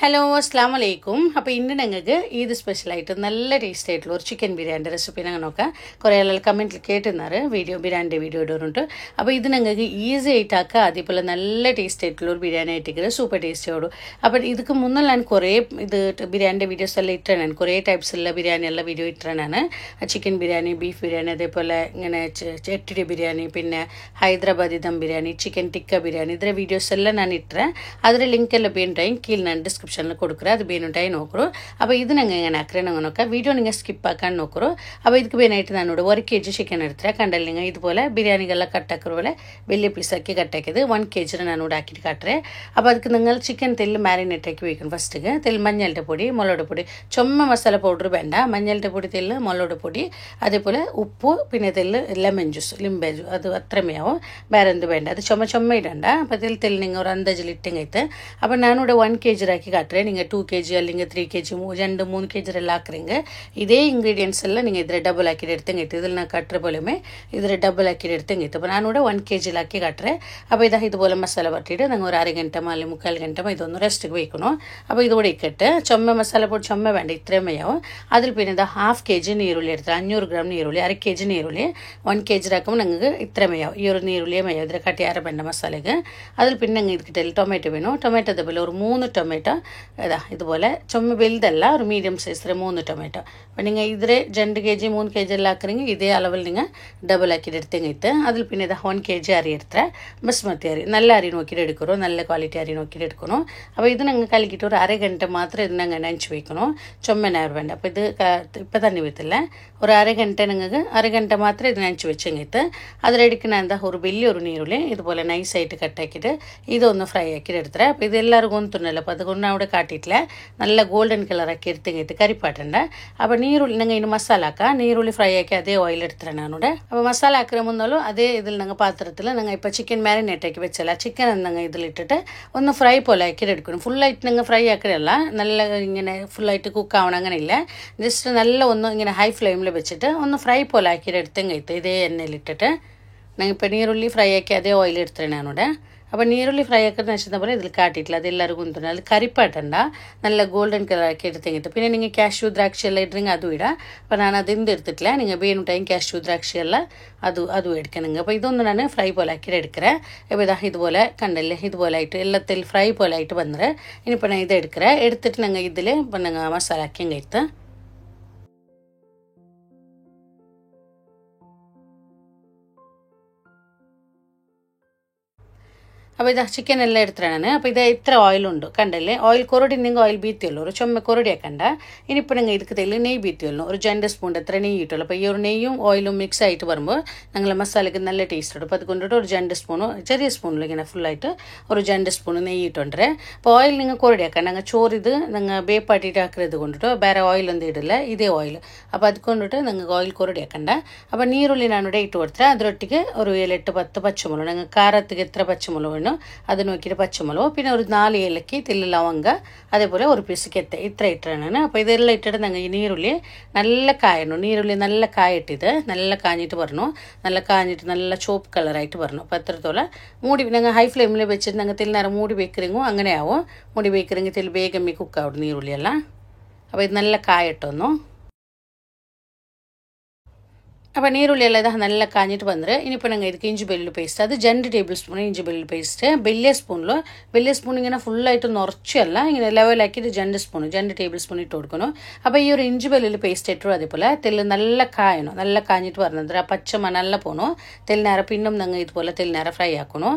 Hello അസ്സാം വലൈക്കും. അപ്പോൾ ഇന്ന് ഞങ്ങൾക്ക് ഇത് സ്പെഷ്യലായിട്ട് നല്ല ടേസ്റ്റ് ആയിട്ടുള്ള ഒരു ചിക്കൻ ബിരിയാണിൻ്റെ റെസിപ്പി ഞങ്ങൾ നോക്കാം. കുറേ ആളുകൾ കമൻറ്റിൽ കേട്ടുന്നാറ് ബിരിയാണിൻ്റെ വീഡിയോ ഇടുന്നുണ്ട്. അപ്പോൾ ഇത് ഞങ്ങൾക്ക് ഈസി ആയിട്ടാക്കുക. അതേപോലെ നല്ല ടേസ്റ്റ് ആയിട്ടുള്ള ഒരു ബിരിയാണി ആയിട്ടിരിക്കുന്നത് സൂപ്പർ ടേസ്റ്റ് ഓടും. അപ്പോൾ ഇതിക്ക് മുന്നേ ഞാൻ കുറേ ഇത് ബിരിയാണിൻ്റെ വീഡിയോസ് എല്ലാം ഇട്ടാണ്. കുറേ ടൈപ്സുള്ള ബിരിയാണി എല്ലാം വീഡിയോ ഇട്ടാണ്. ചിക്കൻ ബിരിയാണി, ബീഫ് ബിരിയാണി, അതേപോലെ ഇങ്ങനെ ചെട്ടിടി ബിരിയാണി, പിന്നെ ഹൈദരാബാദി ദം ബിരിയാണി, ചിക്കൻ ടിക്ക ബിരിയാണി, ಇದರ വീഡിയോസ് എല്ലാം ഞാൻ ഇട്ടേ. ಅದರ ಲಿಂಕ್ ಎಲ್ಲ ಬೇನುಂಟಾಯಿ ಕೀழே ನಾನು ಡಿಸ್ಕ್ರಿಪ್ಷನ್లో ಕೊಡ್ಕರೆ. ಅದು ಬೇನುಂಟಾಯಿ ನೋಕರು. അപ്പോൾ ಇದು ನಂಗೆ ಹೆಂಗೆ ಹಾಕ್ರೆ ನಂಗೆ ನೋಕ വീഡിയോ നിങ്ങൾ സ്കിപ്പ് ആക്കാൻ നോക്കറു. അപ്പോൾ ಇದಕ್ಕೆ ಬೇನಾയിട്ട് ನಾನೋಡು 1 kg ಚಿಕನ್ എടുത്തേ. കണ്ടല്ലേ നിങ്ങൾ ഇതുപോലെ ബിരിയാണിಗೆಲ್ಲ കട്ടാക്കുற പോലെ വലിയ പീസാക്കി കട്ടാക്കിയത് 1 kg നാനോട് ആക്കിയിട്ട് കാട്ടറേ. അപ്പോൾ ಅದಕ್ಕೆ നിങ്ങൾ ചിക്കൻ തെല്ല് മാരിനേറ്റ് ആക്കി വെക്കണം. ഫസ്റ്റിಗೆ തെല്ല് മഞ്ഞളുടെ പൊടി, മുളകുടെ പൊടി, ചുമ മസാല പൗഡർ വേണ്ട. മഞ്ഞളുടെ പൊടി, തെല്ല്, മുളകുടെ പൊടി, അതേപോലെ ഉപ്പ്, പിന്നെ തെല്ല് ലെമൺ ജ്യൂസ്, ലിംബെ ജ്യൂസ്, അത് അത്രമേയാവും. വേറെ എന്ത് വേണ്ട. അത് ചുമ ഇടണ്ട. അപ്പോൾ തെല്ല് നിങ്ങൾ ഒരു അന്തജിൽ ഇട്ടെങ്കൈತೆ. അപ്പോൾ ഞാനിവിടെ 1 kg ആക്കി കാട്ടറേ. നിങ്ങൾ 2 kg അല്ലെങ്കിൽ 3 kg 2-3 kg എല്ലാം ആക്കുறீங்க. ഇതേ ഇൻഗ്രീഡിയൻസ് എല്ലാം നിങ്ങൾ ഇതിൽ ഡബിൾ ആക്കിയിട്ട് എടുത്തെങ്കൈತೆ. ഇതിൽ ഞാൻ കട്ടറ പോലെമേ ഇതിൽ ഡബിൾ ആക്കിയിട്ട് എടുത്തെങ്കൈತೆ. അപ്പോൾ ഞാനിവിടെ 1 kg ആക്കി കാട്ടറേ. അപ്പോൾ ഇതുപോലെ മസാല പറ്റിയിട്ട് നിങ്ങൾ ഒരു 1/2 ಗಂಟೆ അല്ലെങ്കിൽ 3/4 ಗಂಟೆ ഇതൊന്ന് റെസ്റ്റ് വെക്കണം. അപ്പോൾ ഇതുകൂടെ ഇട്ടിട്ട് ചുമ മസാല പൊടി ചുമ വേണ്ട, ഇത്രമേയാവും. അതിൽ പിന്നെ 1/2 kg നീരുള്ളി എടുത്ത് 500 ഗ്രാം നീരുള്ളി, 1/2 kg നീരുള്ളി 1 kg ആക്കുമ്പോൾ നിങ്ങൾക്ക് ഇത്രമേയാവും. ഈ ഒരു നീരുള്ളിയെ മേയാവും. ഇതിൽ കട്ടി വേണ്ട മസാലയ്ക്ക്. അതിൽ പിന്നെ നിങ്ങൾ ഇതിൽ ടൊമാറ്റോ വേണം. ടൊമാറ്റോ അതേപോലെ ഒരു 3 ടൊമാറ്റോ ഇതുപോലെ ചുമ വലുതല്ല, ഒരു മീഡിയം സൈസിലെ 3 ടൊമാറ്റോ. അപ്പോൾ നിങ്ങൾ ഇതിൽ 2 kg 3 kg എല്ലാം ആക്കുறீங்க. ഇതേ അളവിൽ നിങ്ങൾ ഡബിൾ ആക്കിയിട്ട് എടുത്തെങ്കിട്ട് അതിൽ പിന്നെ 1 kg അരി എടുത്തേ. ബസ്മതി അരി, നല്ല അരി നോക്കിയിട്ട് എടുക്കണോ, നല്ല ക്വാളിറ്റി അരി നോക്കിയിട്ട് എടുക്കണം. അപ്പോൾ ഇത് നിങ്ങൾ കലക്കിയിട്ട് ഒരു 1/2 ಗಂಟೆ മാത്രം ഇത് നിങ്ങൾ നനച്ച് വയ്ക്കണം. ചുമനാർ വേണ്ട. അപ്പോൾ ഇത് ഇപ്പം തന്നെ വീട്ടില്ല. ഒരു 1/2 ಗಂಟೆ നിങ്ങൾക്ക് 1/2 ಗಂಟೆ മാത്രം ഇത് നനച്ച് വെച്ചെങ്കിട്ട് അതിലെടുക്കുന്ന ഒരു വലിയൊരു നീരുള്ളി ഇതുപോലെ നൈസായിട്ട് കട്ടാക്കിയിട്ട് ഇതൊന്ന് ഫ്രൈ ആക്കിയിട്ട് എടുത്തേ. അപ്പോൾ ഇത് എല്ലാവർക്കും ഒന്നുണ്ടല്ലോ. അപ്പോൾ അതുകൊണ്ട് അവിടെ കാട്ടിയിട്ടില്ല. നല്ല ഗോൾഡൻ കളറാക്കി എടുത്തെങ്കിട്ട് കരിപ്പാട്ടണ്ട. അപ്പോൾ നീരുള്ളി നിങ്ങൾ ഇതിന് മസാല ആക്കുക. നീരുള്ളി ഫ്രൈ ആക്കി അതേ ഓയിൽ എടുത്തേ ഞാനിവിടെ. അപ്പോൾ മസാല ആക്കിற മുന്നാലും അതേ ഇതിൽ നിങ്ങൾ പാത്രത്തിൽ നിങ്ങൾ ഇപ്പോൾ ചിക്കൻ മാരിനേറ്റ് ആക്കി വെച്ചല്ല ചിക്കൻ നിങ്ങൾ ഇതിലിട്ടിട്ട് ഒന്ന് ഫ്രൈ പോലെ ആക്കിയിട്ട് എടുക്കണം. ഫുള്ളായിട്ട് നിങ്ങൾ ഫ്രൈ ആക്കിയല്ല, നല്ല ഇങ്ങനെ ഫുള്ളായിട്ട് കുക്ക് ആവണം, അങ്ങനെയില്ല. ജസ്റ്റ് നല്ല ഒന്ന് ഇങ്ങനെ ഹൈ ഫ്ലെയിമിൽ വെച്ചിട്ട് ഒന്ന് ഫ്രൈ പോലെ ആക്കിയിട്ട് എടുത്തെങ്കിട്ട് ഇതേ എണ്ണയിലിട്ടിട്ട് ഞങ്ങൾ ഇപ്പോൾ നീരുള്ളി ഫ്രൈ ആക്കി അതേ ഓയിൽ എടുത്തേ ഞാനിവിടെ. അപ്പോൾ നീരുള്ളി ഫ്രൈ ആക്കുന്ന വെച്ചാൽ പോലെ ഇതിൽ കാട്ടിയിട്ടില്ല. അത് എല്ലാവർക്കും കുന്തുണ്ട്. അത് കരിപ്പാട്ടണ്ട, നല്ല ഗോൾഡൻ കളറാക്കി എടുത്തെങ്കിട്ട് പിന്നെ നിങ്ങൾ കാഷ്യൂ ദ്രാക്ഷി എല്ലാം ഇട്ടെങ്കിൽ അതും ഇടാം. അപ്പോൾ ഞാൻ അതിൻ്റെ എടുത്തിട്ടില്ല. നിങ്ങൾ വേണുട്ടായും കാഷ്യൂ ദ്രാക്ഷി എല്ലാം അതും എടുക്കണമെങ്കിൽ. അപ്പോൾ ഇതൊന്നും ഞാൻ ഫ്രൈ പോലെ ആക്കിയിട്ട് എടുക്കറേ. അപ്പോൾ ഇതുപോലെ കണ്ടല്ലേ, ഇതുപോലെ ആയിട്ട് എല്ലാത്തിൽ ഫ്രൈ പോലെ ആയിട്ട് വന്നേ. ഇനിയിപ്പോൾ ഞാൻ ഇത് എടുക്കറേ. എടുത്തിട്ട് ഞങ്ങൾ ഇതിൽ ഇപ്പം ഞങ്ങൾ മസാല ആക്കിയും കഴിത്ത്. അപ്പോൾ ഇത് ചിക്കൻ എല്ലാം എടുത്തിട്ടാണ്. അപ്പോൾ ഇത് ഇത്ര ഓയിലുണ്ട് കണ്ടല്ലേ. ഓയിൽ കൊറടി നിങ്ങൾ ഓയിൽ ബീത്തിയുള്ളൂ, ഒരു ചുമ കൊറടി ആക്കണ്ട. ഇനിയിപ്പോൾ നിങ്ങൾ ഇതിക്ക് തെല്ല് നെയ്യ് ബീത്തിയുള്ളൂ, ഒരു 2 സ്പൂൺ എത്ര നെയ്യ് ഇട്ടുള്ളൂ. അപ്പോൾ ഈ ഒരു നെയ്യും ഓയിലും മിക്സ് ആയിട്ട് വരുമ്പോൾ ഞങ്ങൾ മസാലയ്ക്ക് നല്ല ടേസ്റ്റ് ഉണ്ട്. അപ്പോൾ അത് കൊണ്ടിട്ട് ഒരു 2 സ്പൂൺ ചെറിയ സ്പൂണിൽ ഇങ്ങനെ ഫുള്ളായിട്ട് ഒരു 2 സ്പൂൺ നെയ്യ് ഇട്ടുണ്ടേ. അപ്പോൾ ഓയിൽ നിങ്ങൾ കൊറടി ആക്കണ്ട. ഞങ്ങൾ ചോറിത് നിങ്ങൾ വേപ്പാട്ടിയിട്ട് ആക്കുന്നത് കൊണ്ടിട്ട് വേറെ ഓയിലൊന്നും ഇടില്ല, ഇതേ ഓയിൽ. അപ്പോൾ അത് കൊണ്ടിട്ട് നിങ്ങൾക്ക് ഓയിൽ കൊറടി ആക്കണ്ട. അപ്പോൾ നീരുള്ളി ഞാനിവിടെ ഇട്ട് കൊടുത്തേ. അതിരൊട്ടിക്ക് ഒരു 7-10 പച്ചമുളക്, ഞങ്ങൾ കാരത്തിക്ക് എത്ര പച്ചമുളക് വേണം അത് നോക്കിയിട്ട് പച്ചമുളക്, പിന്നെ ഒരു 4 ഏലക്കി, തെല്ല് ലവങ്ക, അതേപോലെ ഒരു പീസ് കെത്ത, ഇത്ര ഇട്ടാണ്. അപ്പോൾ ഇതെല്ലാം ഇട്ടിട്ട് ഞങ്ങൾ ഈ നീരുള്ളി നല്ല കായണം. നീരുള്ളി നല്ല കായിട്ടിത് നല്ല കാഞ്ഞിട്ട് പറഞ്ഞു, നല്ല കാഞ്ഞിട്ട് നല്ല ചോപ്പ് കളറായിട്ട് പറഞ്ഞു. അപ്പോൾ അത്രത്തോളം മൂടി ഞങ്ങൾ ഹൈ ഫ്ലെയിമിൽ വെച്ചിട്ട് ഞങ്ങൾ തെല്ലിനേരം മൂടി വെക്കറിങ്ങോ അങ്ങനെയാവും. മൂടി വെക്കറിങ്ങി തെല്ല് വേഗം കുക്കാവും നീരുള്ളിയെല്ലാം. അപ്പോൾ ഇത് നല്ല കായട്ടൊന്നു. അപ്പോൾ നീരുള്ളിയെല്ലാം ഇത് നല്ല കാഞ്ഞിട്ട് വന്നിട്ട് ഇനിയിപ്പോൾ ഞങ്ങൾ ഇതിക്ക് ഇഞ്ചി വെള്ളുള്ളി പേസ്റ്റ്, അത് 2 ടേബിൾ സ്പൂൺ ഇഞ്ചി വെള്ളുള്ളി പേസ്റ്റ്. വലിയ സ്പൂൺ ഇങ്ങനെ ഫുള്ളായിട്ട് നിറച്ചല്ല, ഇങ്ങനെ ലെവലാക്കിയിട്ട് 2 ടേബിൾ സ്പൂൺ ഇട്ട് കൊടുക്കണം. അപ്പോൾ ഈ ഒരു ഇഞ്ചി വെള്ളുള്ളി പേസ്റ്റ് ഇട്ടു. അതേപോലെ തെല്ല് നല്ല കായണം, നല്ല കാഞ്ഞിട്ട് പറഞ്ഞത് ആ പച്ചമ നല്ല പോകണം. തെല്ലിനേരം പിന്നും ഞങ്ങൾ ഇതുപോലെ തെല്ലിനേരം ഫ്രൈ ആക്കണം.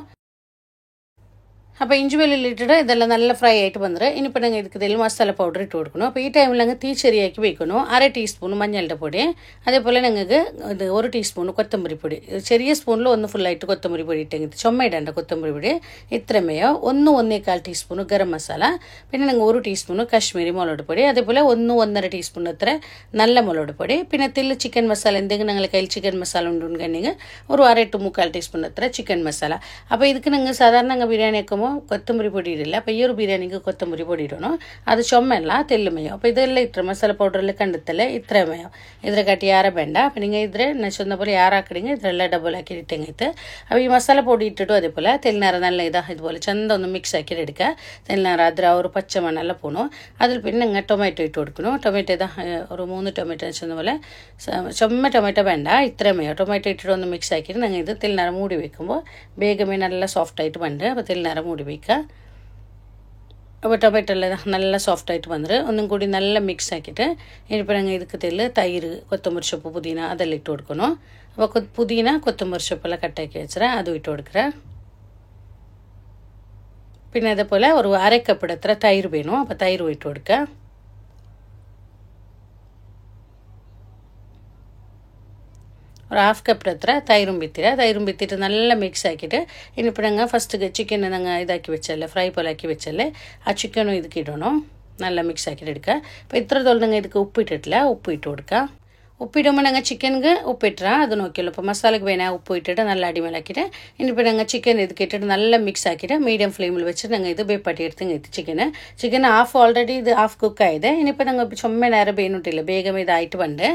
അപ്പോൾ ഇഞ്ചി വെള്ളുള്ളി ഇട്ടിട്ട് ഇതെല്ലാം നല്ല ഫ്രൈ ആയിട്ട് വന്നിട്ട് ഇനിയിപ്പോൾ ഞങ്ങൾ ഇതിൽ മസാല പൗഡർ ഇട്ട് കൊടുക്കണം. അപ്പോൾ ഈ ടൈമിൽ ഞങ്ങൾ തീ ചെറിയാക്കി വെക്കണം. 1/2 ടീസ്പൂൺ മഞ്ഞളുടെ പൊടി, അതേപോലെ ഞങ്ങൾക്ക് ഇത് 1 ടീസ്പൂൺ കൊത്തമ്പരി പൊടി, ചെറിയ സ്പൂണിൽ ഒന്ന് ഫുള്ളായിട്ട് കൊത്തമ്പരി പൊടി ഇട്ടെങ്കിൽ ചുമ ഇടേണ്ട കൊത്തമ്പരി പൊടി ഇത്രമേയോ. 1-1.25 ടീസ്പൂൺ ഗരം മസാല, പിന്നെ ഞങ്ങൾ 1 ടീസ്പൂൺ കാശ്മീരി മുളക് പൊടി, അതേപോലെ 1-1.5 ടീസ്പൂൺ അത്ര നല്ല മുളക് പൊടി, പിന്നെ തെല്ല് ചിക്കൻ മസാല എന്തെങ്കിലും ഞങ്ങളുടെ കയ്യിൽ ചിക്കൻ മസാല ഉണ്ടെങ്കിൽ ഒരു 1/2-3/4 ടീസ്പൂൺ അത്ര ചിക്കൻ മസാല. അപ്പോൾ ഇതിക്ക് ഞങ്ങൾ സാധാരണ ഞങ്ങൾ ബിരിയാണി വെക്കുമ്പോൾ கொத்தமல்லி பொடி ഇടില്ല. അപ്പോൾ ഈ ഒരു ബിരിയാണിക്ക് കൊത്തമല്ലി പൊടി ഇടണം. ಅದು ಚೊಮ್ಮೆಲ್ಲ ತೆಲ್ಲುಮೆಯೋ. അപ്പോൾ ಇದೆಲ್ಲ ಇಟ್ಟರೆ ಮಸಾಲೆ ಪೌಡ್ರೆಲ್ಲ ಕಂಡುತ್ತಲ್ಲ ಇത്രಮೆಯೋ. ಇದ್ರ ಕಟ್ಟಿ ಯಾರ ಬೇಡ. അപ്പോൾ നിങ്ങൾ ಇದ್ರೆ ನಾನು சொன்ன പോലെ ಯಾರು ಹಾಕಿಡಿங்க ಇದರೆಲ್ಲ ಡಬಲ್ ಹಾಕಿ ಇಟ್ಟಂಗೈತೆ. അപ്പോൾ ഈ മസാല പൊടി ഇട്ടിട്ടും അതേപോലെ തെല്ലിനാറ് നല്ല ഇതുപോലെ ചന്ത ഒന്ന് മിക്സ് ആക്കി എടുക്കുക. തെല്ലിനാറ് അതിൽ ആ ഒരു പച്ച മണ്ണെല്ലാം പോകണം. അതിൽ പിന്നെ നിങ്ങൾ ടൊമാറ്റോ ഇട്ട് കൊടുക്കണം. ടൊമാറ്റോ ഒരു 3 ടൊമാറ്റോ ചെന്ന പോലെ ചുമ്മ ടൊമാറ്റോ വേണ്ട ഇത്രമേയോ. ടൊമാറ്റോ ഇട്ടിട്ട് ഒന്ന് മിക്സ് ആക്കിയിട്ട് നിങ്ങൾ ഇത് തെല്ലിനാറ് മൂടി വയ്ക്കുമ്പോൾ ಬೇಗನೆ നല്ല ಸಾಫ್ಟಾയിട്ട് ಬಂದರೆ അപ്പോൾ തെല്ലിനാറ് മൂടി വയ്ക്കുക. അപ്പോൾ ടൊമാറ്റോ എല്ലാം നല്ല സോഫ്റ്റായിട്ട് വന്നിട്ട് ഒന്നും കൂടി നല്ല മിക്സ് ആക്കിയിട്ട് ഇനിയിപ്പോൾ ഞങ്ങൾ ഇതൊക്കെ തെല്ല് തൈര് കൊത്തമ്പരി സೊಪ್ಪು പുതിന അതെല്ലാം ഇട്ട് കൊടുക്കണം. അപ്പോൾ പുതിന കൊത്തമ്പരി സೊಪ್ಪೆಲ್ಲ കട്ടാക്കി വെച്ചാൽ അതും ഇട്ട് കൊടുക്കുക. പിന്നെ അതേപോലെ ഒരു അരക്കപ്പിടത്ര തൈര് വേണം. അപ്പോൾ തൈരും ഇട്ട് കൊടുക്കുക. ഒരു ഹാഫ് കപ്പിടത്ര തൈരും ಬಿತ್ತಿട്ട് നല്ല മിക്സ് ആക്കിയിട്ട് ഇനിയിപ്പോൾ ഞങ്ങൾ ഫസ്റ്റ് ചിക്കൻ ഞങ്ങൾ ഇതാക്കി വെച്ചല്ലേ ഫ്രൈ പോലെ ആക്കി വെച്ചല്ലേ ആ ചിക്കനും ഇതൊക്കെ ഇടണം. നല്ല മിക്സ് ആക്കിയിട്ട് എടുക്കുക. അപ്പോൾ ഇത്രത്തോളം ഞങ്ങൾ ಇದಕ್ಕೆ ഉപ്പ് ഇട്ടിട്ടില്ല. ഉപ്പ് ഇട്ട് കൊടുക്കുക. ഉപ്പിടുമ്പോൾ ഞങ്ങൾ ചിക്കൻക്ക് ഉപ്പിട്ടാൽ അത് നോക്കിയല്ലോ. അപ്പോൾ മസാലയ്ക്ക് വേണേ ഉപ്പ് ഇട്ടിട്ട് നല്ല അടിമേലാക്കിയിട്ട് ഇനിയിപ്പോൾ ഞങ്ങൾ ചിക്കൻ ഇതൊക്കെ ഇട്ടിട്ട് നല്ല മിക്സ് ആക്കിയിട്ട് മീഡിയം ഫ്ലെയിമിൽ വെച്ചിട്ട് ഞങ്ങൾ ഇത് ಬೇಪಟ್ಟಿ എടുത്ത് ചിക്കൻ ഹാഫ് ഓൾറെഡി ഇത് ഹാഫ് കുക്ക് ആയത്. ഇനിയിപ്പോൾ ഞങ്ങൾ ചുമ്മ നേരം ಬೇನುಟ್ಟಿಲ್ಲ ಬೇಗ ഇതായിട്ട് ಬಂದು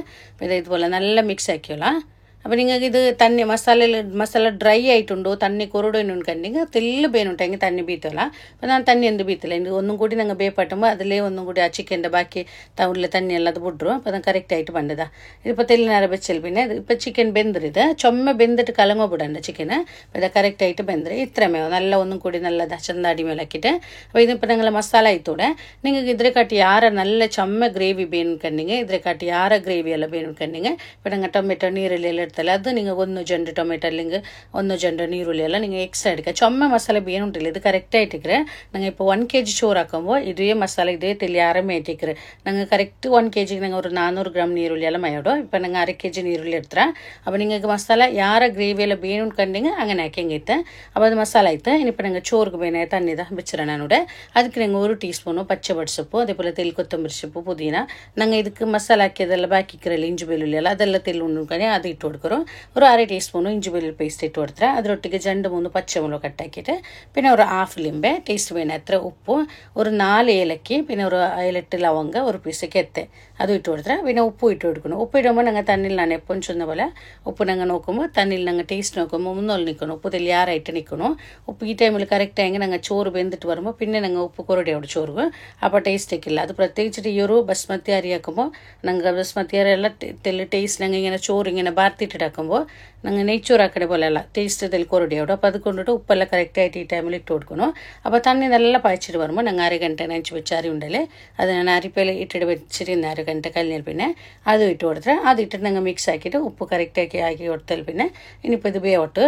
ഇതുപോലെ നല്ല മിക്സ് ആക്കിയോളാം. അപ്പോൾ നിങ്ങൾക്ക് ഇത് തന്നി മസാല ഡ്രൈ ആയിട്ടുണ്ടോ തന്നി കൊറുടൊന്നുണ്ടെങ്കിൽ തെല്ല് ಬೇನುಂಟೆങ്കിൽ തന്നി ബീത്തല്ല. അപ്പോൾ ನಾನು തന്നി എന്ത് ബീത്തില്ല. ഇത് ഒന്നും കൂടി ഞങ്ങൾ ಬೇಪಟ್ಟುമ്പോൾ അതിലേ ഒന്നും കൂടി ആ ചിക്കൻ്റെ ബാക്കി ഉള്ളിൽ തന്നിയെല്ലാം അത് ಬಿಡ್ರು. അപ്പോൾ അത് കറക്റ്റായിട്ട് ಬಂದದ. ഇതിപ്പോൾ തെല്ലിനാറ് വെച്ചൽ പിന്നെ ഇപ്പോൾ ചിക്കൻ ಬೆಂದಿರಿದೆ ചുമ്മ ಬೆಂದಿട്ട് കലങ്ങോ ಬಿಡണ്ട ചിക്കൻ. അപ്പോൾ ഇത് കറക്റ്റായിട്ട് ಬೆಂದ್ರೆ ഇത്രമേ നല്ല ഒന്നും കൂടി നല്ലതാ ചന്ത അടിമേലാക്കിയിട്ട്. അപ്പോൾ ഇതിപ്പോൾ നിങ്ങൾ മസാല ആയിത്തൂടെ നിങ്ങൾക്ക് ഇതിരെ കാട്ടി ಯಾರ നല്ല ചുമ്മ ഗ്രേവി ಬೇನುಂಡ್ಕಂಡಿಗೆ ഇതിരെ കാട്ടി ಯಾರ ഗ്രേവി ಎಲ್ಲ ಬೇನುಂಡ್ಕಂಡಿಗೆ ഇപ്പോൾ നിങ്ങൾ ടൊമാറ്റോ ನೀರಲ್ಲಿ ಅದು ನೀವು 1 ಜಂಡು ಟೊಮೆಟೊ അല്ലെങ്കിൽ 1 ಜಂಡು ನೀರುಳ್ಳಿ ಎಲ್ಲ നിങ്ങൾ ಎಕ್ಸ್ಟ್ರಾ എടുക്കുക. ചുമ്മ മസാല ಬೇನುಂಟಿಲ್ಲ ഇത് കറക്റ്റായിട്ടിരിക്കുക. നിങ്ങൾ ഇപ്പോൾ 1 kg ചോറ് ആക്കുമ്പോൾ ഇതേ മസാല ഇതേ തെല്ലി അരമേറ്റിരിക്കുക. നിങ്ങൾ കറക്റ്റ് 1 kg നിങ്ങൾ ഒരു 400 gram നീരുള്ളി എല്ലാം മയോടും. ഇപ്പോൾ നിങ്ങൾ 1/2 kg നീരുള്ളി എടുത്താൽ അപ്പോൾ നിങ്ങൾക്ക് മസാല ಯಾರ ഗ്രേവി ಎಲ್ಲ ಬೇನುಂಡ್ಕಂಡಿಗೆ അങ്ങനെ ആക്കിയെങ്കിട്ട് അപ്പോൾ അത് മസാല ആയിട്ട് ഇനിയിപ്പോൾ നിങ്ങൾ ചോറുക്ക് ಬೇನೆ തന്നിത വെച്ചിടാൻ ഞാനിവിടെ ಅದಕ್ಕೆ നിങ്ങൾ 1 ടീസ്പൂൺ പച്ചവട ಸೊಪ್ಪು അതേപോലെ തെൽ കൊത്തമ്പരി ಸೊಪ್ಪು പുതിന നിങ്ങൾ ಇದಕ್ಕೆ മസാല ആക്കിയതെല്ലാം ബാക്കി ഇക്കറಲ್ಲ ಇಂಜಿ ಬೆಳ್ಳುಳ್ಳಿ ಎಲ್ಲ ಅದೆಲ್ಲ ತೆಲ್ಲು ಉಂಡ್ಕೊಂಡು ಅದು ಇಟ್ಟು കൊടുക്കും. ഒരു 1/2 ടീസ്പൂൺ ഇഞ്ചി വെള്ളുള്ളി പേസ്റ്റ് ഇട്ട് കൊടുത്താൽ അതിലൊട്ടിക്ക് 2-3 പച്ചമുളക് കട്ടാക്കിയിട്ട് പിന്നെ ഒരു ഹാഫ് ലിംബെ ടേസ്റ്റ് വേണം അത്ര ഉപ്പ് ഒരു 4 ഏലക്കി പിന്നെ ഒരു 7-8 ലവങ്ക ഒരു പീസ് കെത്തെ അതും ഇട്ട് കൊടുത്താൽ പിന്നെ ഉപ്പ് ഇട്ട് കൊടുക്കണം. ഉപ്പ് ഇടുമ്പോൾ ഞങ്ങൾ തന്നിൽ ഞാൻ എപ്പോഴും ചൊന്ന പോലെ ഉപ്പ് ഞങ്ങൾ നോക്കുമ്പോൾ തന്നിൽ ഞങ്ങൾ ടേസ്റ്റ് നോക്കുമ്പോൾ മുന്നോൽ നിൽക്കണം. ഉപ്പ് തെല്ലി യാറായിട്ട് നിൽക്കണം. ഉപ്പ് ഈ ടൈമിൽ കറക്റ്റ് ആയെങ്കിൽ ഞങ്ങൾ ചോറ് വെന്തിട്ട് വരുമ്പോൾ പിന്നെ ഞങ്ങൾ ഉപ്പ് കുറടിയോട് ചോറ് അപ്പോൾ ടേസ്റ്റ് ഒക്കെയില്ല. അത് പ്രത്യേകിച്ചിട്ട് ഈ ഒരു ബസ്മതി അരി ആക്കുമ്പോൾ ഞങ്ങൾ ബസ്മതി അരി എല്ലാം തെല്ല് ടേസ്റ്റ് ഞങ്ങൾ ഇങ്ങനെ ചോറ് ഇങ്ങനെ ബാർത്തിട്ടിട്ടാക്കുമ്പോൾ ഞങ്ങൾ നെയ്ച്ചോറ് ആക്കണ പോലെയല്ല ടേസ്റ്റ് തെല്ല് കുറടിയോടും. അപ്പോൾ അത് കൊണ്ടിട്ട് ഉപ്പെല്ലാം കറക്റ്റായിട്ട് ഈ ടൈമിൽ ഇട്ട് കൊടുക്കണം. അപ്പോൾ തണ്ണി നല്ല പഴച്ചിട്ട് വരുമ്പോൾ ഞങ്ങൾ 1/2 ಗಂಟೆ ನೆಂಚು വെച്ച അരി ഉണ്ടല്ലേ അത് ഞാൻ അരിപ്പയിൽ ഇട്ടിട്ട് വെച്ചിരുന്ന 1/2 ಗಂಟೆ കഴിഞ്ഞാൽ പിന്നെ അത് ഇട്ട് കൊടുത്താൽ അത് ഇട്ടിട്ട് ഞങ്ങൾ മിക്സ് ആക്കിയിട്ട് ഉപ്പ് കറക്റ്റാക്കി ആക്കി കൊടുത്താൽ പിന്നെ ഇനിയിപ്പോൾ ഇത് ಬೇವಟ್ಟು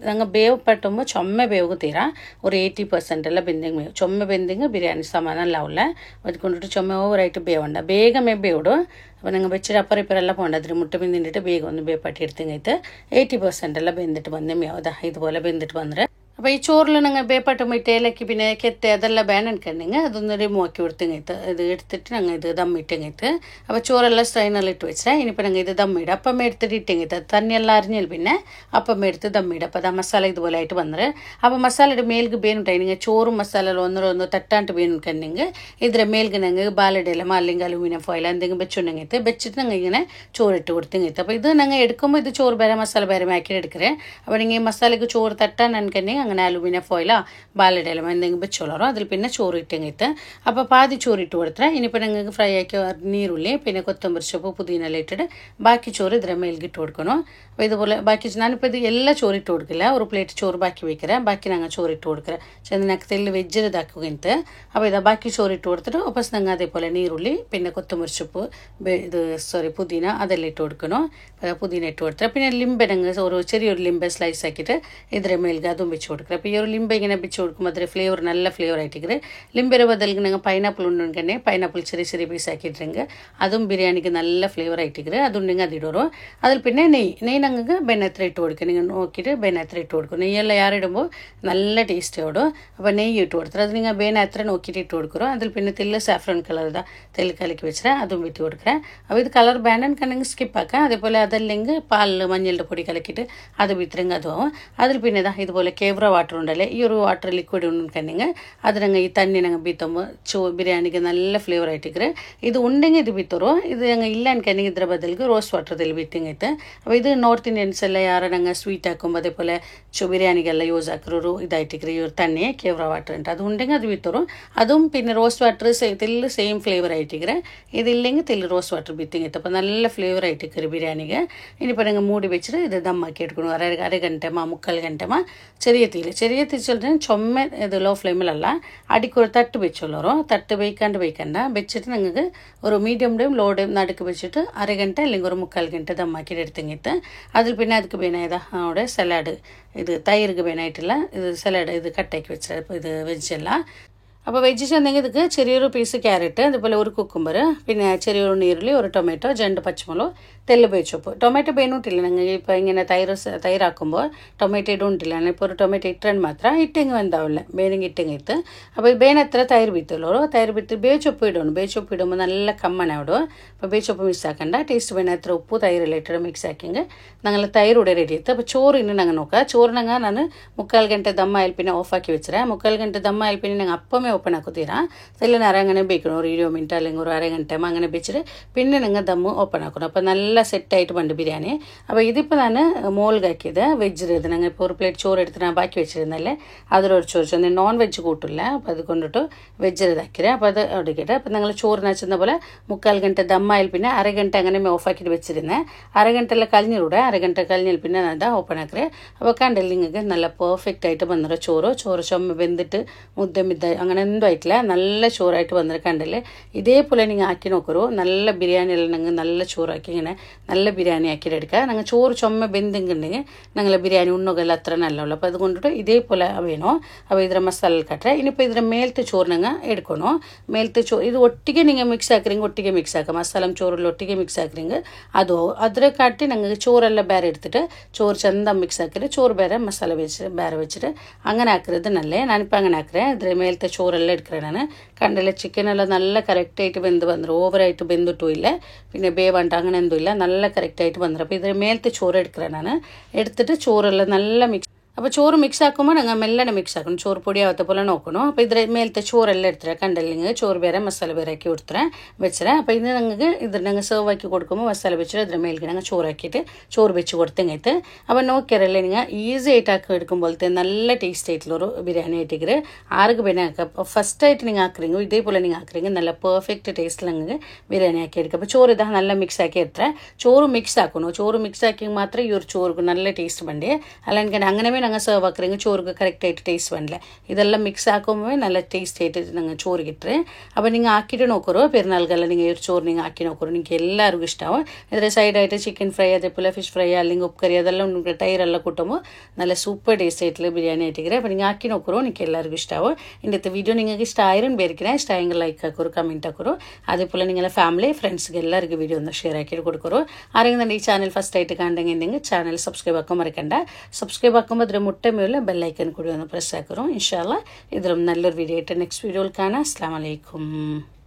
ഞങ്ങൾ ಬೇವು ಪಟ್ಟುമ്പോൾ ചുമ്മ ಬೇವು തീരാ ഒരു 80% എല്ലാം ಬೆಂದಿಂಗ್ ചുമ്മ ಬೆಂದಿಂಗ್ ബിരിയാണി സമാനം അല്ലാവില്ല. അത് കൊണ്ടിട്ട് ചുമ്മ ഓവറായിട്ട് ಬೇവണ്ട ಬೇಗമേ ಬೇವಡು. അപ്പോൾ നിങ്ങൾ വെച്ചിട്ട് അപ്പുറം ഇപ്പുറമെല്ലാം പോകണ്ട. അതിന് മുട്ട ബിന്ദിട്ട് വേഗം ഒന്ന് ಬೇಪಟ್ಟಿ എടുത്തെങ്കിട്ട് 80% എല്ലാം ಬೆಂದಿട്ട് വന്നേ യാവതാ ഇതുപോലെ ಬೆಂದಿട്ട് വന്നിട്ട് അപ്പോൾ ഈ ചോറിൽ ഞങ്ങൾ ಬೇಪಟ್ಟು മിട്ട് ഏലക്കി പിന്നെ കെത്തെ അതെല്ലാം വേണമെങ്കിൽ അതൊന്ന് റിമൂവ് ആക്കി കൊടുത്തെങ്കിട്ട് ഇത് എടുത്തിട്ട് ഞങ്ങൾ ഇത് ദമ്മിട്ടെങ്കിട്ട് അപ്പോൾ ചോറെല്ലാം സ്ട്രെയിനറിൽ ഇട്ട് വെച്ചാൽ ഇനിയിപ്പോൾ ഞങ്ങൾ ഇത് ദമ്മിടും. അപ്പം എടുത്തിട്ട് ഇട്ടെങ്കിട്ട് തന്നെയെല്ലാം അരിഞ്ഞാൽ പിന്നെ അപ്പം എടുത്ത് ദമ്മിടും. അപ്പോൾ അത് മസാല ഇതുപോലെ ആയിട്ട് വന്നത്. അപ്പോൾ മസാലയുടെ മേൽക്ക് ಬೇನುಂಟಾയി നിങ്ങൾ ചോറും മസാല ഒന്നൊന്ന് തട്ടാണ്ട് ಬೇನುಂಡ್ಕಂಡಿಗೆ ഇതിരെ മേൽക്ക് ഞങ്ങൾ ബാലടയില അല്ലെങ്കിൽ അലൂമിനിയം ഫോയിൽ എന്തെങ്കിലും വെച്ചുണ്ടെങ്കിട്ട് വെച്ചിട്ട് ഞങ്ങൾ ഇങ്ങനെ ചോറിട്ട് കൊടുത്തെങ്കിട്ട് അപ്പോൾ ഇത് ഞങ്ങൾ എടുക്കുമ്പോൾ ഇത് ചോറ് ಬೇರೆ മസാല ಬೇರೆ ആക്കി എടുക്കറേ. അപ്പോൾ നിങ്ങൾ ഈ മസാലയ്ക്ക് ചോറ് തട്ടാൻ എനിക്കെങ്കിൽ അങ്ങനെ അലൂമിനിയം ഫോയിലോ ബാലടയിലോ എന്തെങ്കിലും വെച്ചോളാറോ അതിൽ പിന്നെ ചോറ് ഇട്ടെങ്കിട്ട് അപ്പോൾ പാതി ചോറ് ഇട്ട് കൊടുത്താൽ ഇനിയിപ്പോൾ ഞങ്ങൾക്ക് ഫ്രൈ ആക്കിയ നീരുള്ളി പിന്നെ കൊത്തമ്പരി സೊಪ್ಪು പുതിന എല്ലാം ഇട്ടിട്ട് ബാക്കി ചോറ് ഇതിരെ മേൽക്ക് ഇട്ട് കൊടുക്കണം. അപ്പോൾ ഇതുപോലെ ബാക്കി ഞാനിപ്പോൾ ഇത് എല്ലാ ചോറ് ഇട്ട് കൊടുക്കില്ല. ഒരു പ്ലേറ്റ് ചോറ് ബാക്കി വയ്ക്കറ ബാക്കി ഞങ്ങൾ ചോറ് ഇട്ട് കൊടുക്കറ ചെന്നക്ക് തെല്ല് വെജ്ജിൽ ഇതാക്കുകയിട്ട് അപ്പോൾ ഇതാ ബാക്കി ചോറ് ഇട്ട് കൊടുത്തിട്ട് ഒപ്പസ് ഞങ്ങൾ അതേപോലെ നീരുള്ളി പിന്നെ കൊത്തമ്പരി സೊಪ್ಪು പുതിന അതെല്ലാം ഇട്ട് കൊടുക്കണം. പുതിന ഇട്ട് കൊടുത്താൽ പിന്നെ ലിംബെ ഞങ്ങൾ ഒരു ചെറിയൊരു ലിംബെ സ്ലൈസ് ആക്കിയിട്ട് ഇതിരെ മേൽക്ക് അതും വെച്ച് കൊടുക്കുക. അപ്പോൾ ഈ ഒരു ലിംബ ഇങ്ങനെ വെച്ച് കൊടുക്കുമ്പോൾ അതിൽ ഫ്ലേവർ നല്ല ഫ്ലേവർ ആയിട്ടിരിക്കുക. ലിംബയുടെ ബദലിക്ക് ഞങ്ങൾ പൈനാപ്പിൾ ഉണ്ടെങ്കിൽ പൈനാപ്പിൾ ചെറിയ ചെറിയ പീസ് ആക്കിയിട്ടെങ്കിൽ അതും ബിരിയാണിക്ക് നല്ല ഫ്ലേവർ ആയിട്ടിരിക്കുക. അതുണ്ടെങ്കിൽ അതിടും. അതിൽ പിന്നെ നെയ്യ് ഞങ്ങൾക്ക് ബെന്നത്ര ഇട്ട് കൊടുക്കുക. നിങ്ങൾ നോക്കിയിട്ട് ബെന്നത്ര ഇട്ട് കൊടുക്കും. നെയ്യെല്ലാം യാറിടുമ്പോൾ നല്ല ടേസ്റ്റ് ഓടും. അപ്പോൾ നെയ്യ് ഇട്ട് കൊടുത്തത് അത് നിങ്ങൾ ബെന്നത്ര നോക്കിയിട്ട് ഇട്ട് കൊടുക്കുറോ. അതിൽ പിന്നെ തെല്ല് സാഫ്രോൺ കളർ ഇതാ തെല്ല് കലക്കി വെച്ചാൽ അതും വിട്ട് കൊടുക്കുക. അപ്പോൾ ഇത് കളർ വേണമെങ്കിൽ സ്കിപ്പ് ആക്കാം. അതേപോലെ അതല്ലെങ്കിൽ പാലിൽ മഞ്ഞളുടെ പൊടി കലക്കിയിട്ട് അത് വിത്രങ്ങ് അതും അതിൽ പിന്നെ ഇതാ ഇതുപോലെ കേവർ ಕೇವ್ರ ವಾಟರ್ ಉಂಡಲೆ ಈ ಒಂದು ವಾಟರ್ ಲಿಕ್ವಿಡ್ ಉಂಡ್ಕಂಡಿಂಗ ಅದು ನಂಗೆ ಈ ತಣ್ಣಿ ನಂಗೆ ಬೀತಂಬ ಬಿರಿಯಾನಿಗೆ നല്ല ಫ್ಲೇವರ್ ಆಯ್ತಿಕ್ರೆ ಇದು ಉಂಡೆಂಗೆ ಇದು ಬೀತರು ಇದು ನಂಗೆ ಇಲ್ಲ ಅನ್ಕಂಡಿಂಗ ಇದ್ರ ಬದಲಿಗೆ ರೋಸ್ ವಾಟರ್ದಲ್ಲಿ ಬೀತಿಂಗೈತೆ അപ്പോൾ ഇത് നോർത്ത് ഇന്ത്യൻസ് എല്ലാം ಯಾರು ನಂಗೆ ಸ್ವೀಟ್ ಹಾಕೊಂಬ അതേപോലെ ബിരിയാണിಗೆಲ್ಲ യൂസ് ആക്കറോರು ഇതായിട്ടിക്രി ഇവർ തന്നെ കേവ്ര വാട്ടർ ഉണ്ട് അത് ഉണ്ടെങ്കിൽ അത് വിത്തറും അതും പിന്നെ റോസ് വാട്ടർ തില്ല് സെയിം ഫ്ലേവർ ആയിട്ടിക്രെ ഇതില്ലെങ്കിൽ തില്ല് റോസ് വാട്ടർ ബിത്തിങ്ങೈತೆ അപ്പോൾ നല്ല ഫ്ലേവർ ആയിട്ടിക്രി ബിരിയാണിಗೆ ഇനിയിപ്പോൾ നിങ്ങൾ മൂടി വെച്ചിട്ട് ഇത് ദമ്മാക്കി എടുക്കണം അര ഗಂಟೆമ മുക്കാൽ ഗಂಟೆമ ചെറിയ തീ ചൊല്ലിട്ട് ചുമ്മ ഇത് ലോ ഫ്ലെയിമിലല്ല അടിക്കൊരു തട്ട് വെച്ചോളൂ തട്ട് വെയ്ക്കാണ്ട് വെച്ചിട്ട് നിങ്ങൾക്ക് ഒരു മീഡിയം ടൈം ലോ ടൈം നടുക്ക് വെച്ചിട്ട് അര ഗಂಟೆ അല്ലെങ്കിൽ ഒരു മുക്കാൽ ഗಂಟೆ ദമ്മാക്കി എടുത്തിങ്ങിട്ട് അതിൽ പിന്നെ ಅದಕ್ಕೆ ಬೇನಾಯ್ದ അവിടെ സലാഡ് ഇത് തൈർക്ക് ಬೇನಾയിട്ടില്ല ഇത് സലാഡ് ഇത് കട്ടാക്കി വെച്ച ഇത് വെജെല്ല അപ്പോൾ വെജ് ചെന്നെങ്കിൽ ಇದಕ್ಕೆ ചെറിയൊരു പീസ് ക്യാരറ്റ് അതുപോലെ ഒരു കുക്കുംബർ പിന്നെ ചെറിയൊരു നീരുള്ളി ഒരു ടൊമാറ്റോ 2 പച്ചമുളക് തെല്ല് ಬೇಯಿಸೋಪ್ಪು ಟೊಮೆಟೊ ಬೇನುಂಟಿಲ್ಲ ನಂಗೆ ഇപ്പോൾ ഇങ്ങനെ തൈരാക്കുമ്പോൾ ടൊമാറ്റോ ഇടുണ്ടില്ല ഇപ്പോൾ ഒരു ടൊമാറ്റോ ഇട്ടാൻ മാത്രം ഇട്ടെങ്കിൽ വെന്താവില്ല ಬೇನೆಂಗೆ ഇട്ടെങ്കിൽ ഇട്ട് അപ്പോൾ ಬೇನತ್ರ തൈര് ബീത്തുള്ളൂ തൈര് ബീത്ത് ಬೇಯಿಸೊಪ್ಪು ഇടണം ಬೇಯಿಸೊಪ್ಪು ഇടുമ്പോൾ നല്ല കമ്മണ ഇടും അപ്പോൾ ಬೇಯಿಸೊಪ್ಪು ಮಿಕ್ಸ್ ಹಾಕಂಡ ಟೇಸ್ಟ್ ಬೇನತ್ರ ಉಪ್ಪು തൈരെല്ലാം ഇട്ടിട്ട് മിക്സ് ആക്കിയെങ്കിൽ ഞങ്ങൾ തൈര് ഇവിടെ റെഡി ആയിട്ട് അപ്പോൾ ചോറ് ഇന്ന് ഞങ്ങൾ നോക്കാം ചോറ് ഞങ്ങൾ ನಾನು മുക്കാൽ ಗಂಟೆ ದಮ್ಮ ಆಯಿಲ್ പിന്നെ ഓഫാക്കി വെച്ചേ മുക്കാൽ ಗಂಟೆ ദമ്മ ആയിಲ್ പിന്നെ ഞങ്ങൾ അപ്പമേ ഓപ്പൺ ആക്കുത്തീരാ തെല്ലിന് അങ്ങനെ ബേക്കണം ഒരു 20 മിനിറ്റ് അല്ലെങ്കിൽ ഒരു അര ഗಂಟೆ അങ്ങനെ വെച്ചിട്ട് പിന്നെ നിങ്ങൾ ദമ്മ് ഓപ്പൺ ആക്കണം അപ്പോൾ നല്ല സെറ്റായിട്ട് പണ്ട് ബിരിയാണി അപ്പോൾ ഇതിപ്പോൾ ഞാൻ മോൾഗാക്കിയത് വെജ് ഇത് ഞങ്ങൾ ഇപ്പോൾ ഒരു പ്ലേറ്റ് ചോറ് എടുത്ത് ഞാൻ ബാക്കി വെച്ചിരുന്നല്ലേ അതിലൊരു ചോറ് നോൺ വെജ് കൂട്ടില്ല അപ്പോൾ അത് കൊണ്ടിട്ട് വെജ് ഇതാക്കിയത് അപ്പോൾ അത് എടുക്കട്ടെ അപ്പോൾ നിങ്ങൾ ചോറിന് വെച്ചിരുന്ന പോലെ മുക്കാൽ ഗಂಟೆ ദമ്മായിൽ പിന്നെ അര ഗಂಟೆ അങ്ങനെ ഓഫാക്കിയിട്ട് വെച്ചിരുന്നേ അര ഗಂಟೆല്ലാം കഴിഞ്ഞിലൂടെ അര ഗಂಟೆ കഴിഞ്ഞാൽ പിന്നെ ഞാൻ ഓപ്പൺ ആക്കറേ അപ്പോൾ കണ്ടില്ല നിങ്ങൾക്ക് നല്ല പെർഫെക്റ്റ് ആയിട്ട് വന്നിട്ട് ചോറ് ചുമ വെന്തിട്ട് മുദ്ദ അങ്ങനെ എന്തും ആയിട്ടില്ല നല്ല ചോറായിട്ട് വന്നിട്ട് കണ്ടില്ലേ ഇതേപോലെ നിങ്ങൾ ആക്കി നോക്കൂ നല്ല ബിരിയാണി എല്ലാം നിങ്ങൾ നല്ല ചോറാക്കി ഇങ്ങനെ നല്ല ബിരിയാണി ആക്കിയിട്ട് എടുക്കുക ഞങ്ങൾ ചോറ് ചുമ വെന്തെങ്കിണ്ടെങ്കിൽ ഞങ്ങൾ ബിരിയാണി ഉണ്ണുകെല്ലാം അത്ര നല്ലുള്ളൂ അപ്പോൾ അതുകൊണ്ടിട്ട് ഇതേപോലെ വേണോ അപ്പോൾ ಇದರ ಮಸಾಲೆ ಕಟ್ರೆ ಇನಿപ്പോൾ ಇದರ ಮೇಲ್ತೆ ചോറിനങ്ങ എടുക്കണോ ಮೇಲ್ತೆ ಇದು ಒಟ್ಟಿಗೆ നിങ്ങൾ ಮಿಕ್ಸ್ ಹಾಕ್ರಿಂಗ ಒಟ್ಟಿಗೆ ಮಿಕ್ಸ್ ಹಾಕ ಮಸಾಲಂ ചോറിൽ ಒಟ್ಟಿಗೆ ಮಿಕ್ಸ್ ಹಾಕ್ರಿಂಗ ಅದು ಅದರ ಕಾಟಿ ನಂಗೆ ചോറെല്ലാം ಬೇರೆ എടുത്തിട്ട് ചോറ് ಚಂದ ಮಿಕ್ಸ್ ಹಾಕಿದ್ರೆ ചോറ് ಬೇರೆ ಮಸಾಲೆ ಬೇರೆ വെച്ചിട്ട് അങ്ങനെ ആക്കരുത് നല്ലേ ഞാനിപ്പോൾ അങ്ങനെ ആക്കറേ ഇതിರ ಮೇಲ್ತೆ ചോറെല്ലാം എടുക്കറേ ನಾನು കണ്ടില്ല ചിക്കനെല്ലാം നല്ല കറക്റ്റായിട്ട് വെന്ത് വന്നിട്ട് ഓവറായിട്ട് വെന്തിട്ടും ഇല്ല പിന്നെ ಬೇವಂಟ അങ്ങനെ എന്തും ഇല്ല നല്ല കറക്റ്റായിട്ട് വന്നിട്ട് അപ്പോൾ ഇതിൽ മേലത്തെ ചോറ് എടുക്കറേ ഞാൻ എടുത്തിട്ട് ചോറെല്ലാം നല്ല മിക്സ് അപ്പോൾ ചോറ് മിക്സ് ആക്കുമ്പോൾ ഞങ്ങൾ മെല്ലനെ മിക്സ് ആക്കണം ചോറ് പൊടിയാവാത്ത പോലെ നോക്കണം അപ്പോൾ ഇതിൽ മേലത്തെ ചോറെല്ലാം എടുത്തിട്ട് കണ്ടില്ലെങ്കിൽ ചോറ് ಬೇರೆ മസാല ಬೇರೆ ആക്കി കൊടുത്തിട്ട് വെച്ചിട്ട് അപ്പോൾ ഇത് ഞങ്ങൾക്ക് ഇതിൽ ഞങ്ങൾ സെർവ് ആക്കി കൊടുക്കുമ്പോൾ മസാല വെച്ചിട്ട് ഇതിൽ മേലേക്ക് ഞങ്ങൾ ചോറാക്കിയിട്ട് ചോറ് വെച്ച് കൊടുത്തെങ്കിട്ട് അപ്പോൾ നോക്കിയാറല്ലേ നിങ്ങൾ ഈസി ആയിട്ട് ആക്കി എടുക്കുമ്പോഴത്തെ നല്ല ടേസ്റ്റ് ആയിട്ടുള്ളൊരു ബിരിയാണി ആയിട്ടിട്ട് ആർക്ക് പിന്നെ ആക്കാം ഫസ്റ്റ് ആയിട്ട് നിങ്ങൾ ആക്കുறீங்க ഇതേപോലെ നിങ്ങൾ ആക്കുறீங்க നല്ല പെർഫെക്റ്റ് ടേസ്റ്റിൽ ഞങ്ങൾക്ക് ബിരിയാണി ആക്കി എടുക്കുക അപ്പോൾ ചോറ് ഇതാ നല്ല മിക്സ് ആക്കി എടുത്തിട്ട് ചോറ് മിക്സ് ആക്കണം ചോറ് മിക്സ് ആക്കി മാത്രമേ ഈ ഒരു ചോറുക്ക് നല്ല ടേസ്റ്റ് വേണ്ടേ അല്ലെങ്കിൽ അങ്ങനെ நாங்கள் சர்வ் ஆக்குறீங்க ചോറുக்கு കറക്റ്റായിട്ട് ടേസ്റ്റ് വേണ്ടില്ല ഇതെല്ലാം മിക്സ് ആക്കുമ്പോൾ നല്ല ടേസ്റ്റ് ആയിട്ട് ഞങ്ങൾ ചോറ് കിട്ടേ അപ്പോൾ നിങ്ങൾ ആക്കിയിട്ട് നോക്കൂ പെരുന്നാൾക്കെല്ലാം നിങ്ങൾ ഈ ഒരു ചോറ് നിങ്ങൾ ആക്കി നോക്കൂ നിങ്ങൾക്ക് എല്ലാവർക്കും ഇഷ്ടമാവും ഇതിൽ സൈഡായിട്ട് ചിക്കൻ ഫ്രൈ അതേപോലെ ഫിഷ് ഫ്രൈ അല്ലെങ്കിൽ ഉപ്പുകറി അതെല്ലാം ടൈറെല്ലാം കൂട്ടുമ്പോൾ നല്ല സൂപ്പർ ടേസ്റ്റ് ആയിട്ടുള്ള ബിരിയാണി ആയിട്ടിരിക്കുക അപ്പോൾ നിങ്ങൾ ആക്കി നോക്കൂ നിങ്ങൾക്ക് എല്ലാവർക്കും ഇഷ്ടമാവും ഇന്നത്തെ വീഡിയോ നിങ്ങൾക്ക് ഇഷ്ടമായിരം പേരിക്കണേ ഇഷ്ടമായെങ്കിൽ ലൈക്ക് ആക്കൂ കമൻറ്റ് ആക്കൂ അതേപോലെ നിങ്ങളുടെ ഫാമിലി ഫ്രണ്ട്സ്ക്ക് എല്ലാവർക്കും വീഡിയോ ഒന്ന് ഷെയർ ആക്കിയിട്ട് കൊടുക്കൂ ആരെങ്കിലും ഈ ചാനൽ ഫസ്റ്റ് ആയിട്ട് കണ്ടെങ്കിൽ ചാനൽ സബ്സ്ക്രൈബ് ആക്കാൻ മറക്കണ്ട സബ്സ്ക്രൈബ് ആക്കുമ്പോൾ അതിൽ മുട്ട മേലെ ബെല്ലൈക്കൻ കൂടി ഒന്ന് പ്രസ് ആക്കൂ ഇൻഷാല്ലാ ഇതിലും നല്ലൊരു വീഡിയോ ആയിട്ട് നെക്സ്റ്റ് വീഡിയോയിൽ കാണാം അസ്സലാമു അലൈക്കും